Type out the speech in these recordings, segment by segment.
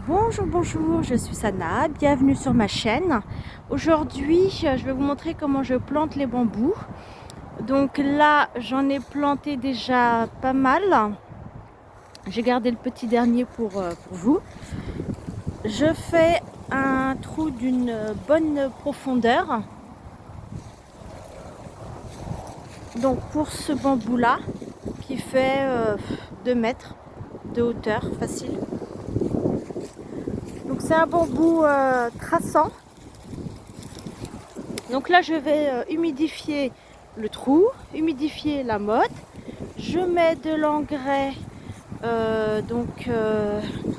Bonjour, bonjour, je suis Sana, bienvenue sur ma chaîne. Aujourd'hui, je vais vous montrer comment je plante les bambous. Donc là, j'en ai planté déjà pas mal. J'ai gardé le petit dernier pour vous. Je fais un trou d'une bonne profondeur. Donc pour ce bambou là, qui fait 2 mètres de hauteur, facile. Donc c'est un bambou traçant. Donc là je vais humidifier le trou, humidifier la motte. Je mets de l'engrais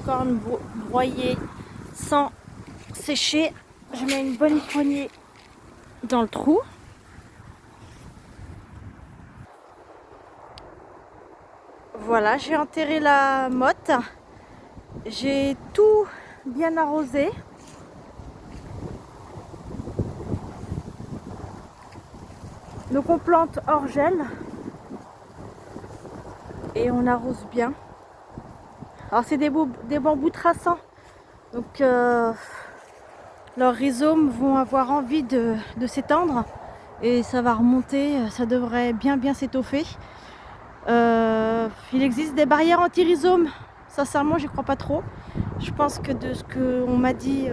corne broyée sans sécher. Je mets une bonne poignée dans le trou. Voilà, j'ai enterré la motte. J'ai tout bien arrosé. Donc on plante hors gel et on arrose bien. Alors c'est des bambous traçants, donc leurs rhizomes vont avoir envie de s'étendre et ça va remonter, ça devrait bien s'étoffer. Il existe des barrières anti-rhizomes, sincèrement j'y crois pas trop. Je pense que de ce qu'on m'a dit,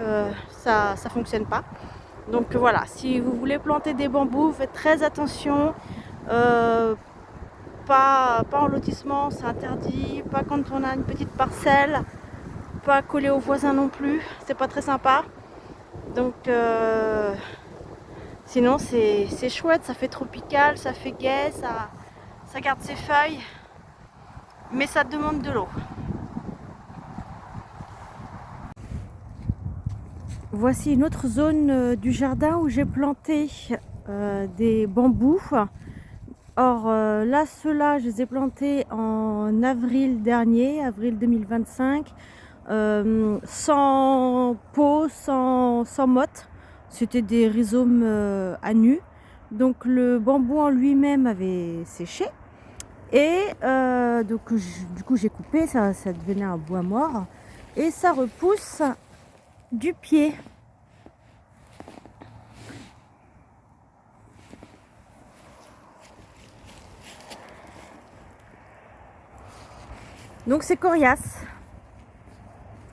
ça fonctionne pas. Donc voilà, si vous voulez planter des bambous, faites très attention. Pas en lotissement, c'est interdit. Pas quand on a une petite parcelle. Pas collé aux voisins non plus. C'est pas très sympa. Donc sinon c'est chouette, ça fait tropical, ça fait gai, ça garde ses feuilles. Mais ça demande de l'eau. Voici une autre zone du jardin où j'ai planté des bambous. Or là, ceux-là, je les ai plantés en avril dernier, avril 2025, sans pot, sans motte. C'était des rhizomes à nu. Donc le bambou en lui-même avait séché. Et du coup, j'ai coupé, ça devenait un bois mort. Et ça repousse du pied. Donc c'est coriace.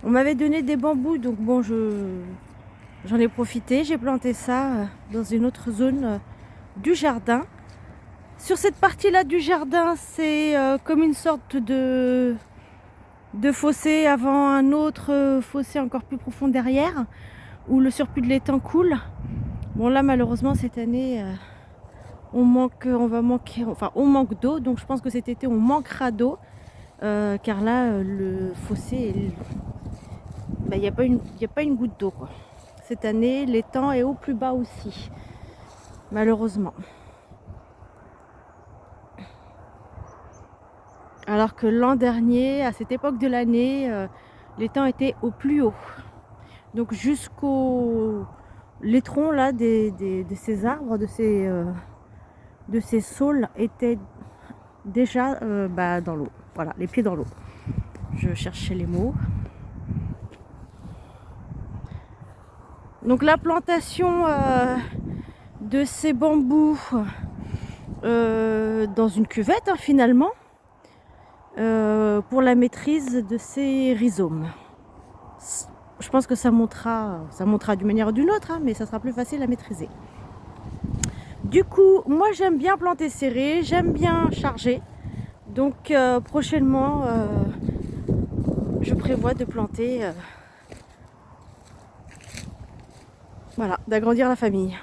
On m'avait donné des bambous, donc bon, j'en ai profité. J'ai planté ça dans une autre zone du jardin. Sur cette partie-là du jardin, c'est comme une sorte de fossé avant un autre fossé encore plus profond derrière, où le surplus de l'étang coule. Bon là, malheureusement, cette année, on manque d'eau, donc je pense que cet été, on manquera d'eau. Car là, le fossé, il n'y a pas une goutte d'eau. Cette année, l'étang est au plus bas aussi, malheureusement. Alors que l'an dernier, à cette époque de l'année, l'étang était au plus haut. Donc les troncs là de ces arbres, de ces saules étaient déjà dans l'eau. Voilà, les pieds dans l'eau. Je cherchais les mots. Donc la plantation de ces bambous dans une cuvette finalement, pour la maîtrise de ces rhizomes. Je pense que ça montera d'une manière ou d'une autre, mais ça sera plus facile à maîtriser. Du coup, moi j'aime bien planter serré, j'aime bien charger. Donc prochainement, je prévois de planter, voilà, d'agrandir la famille.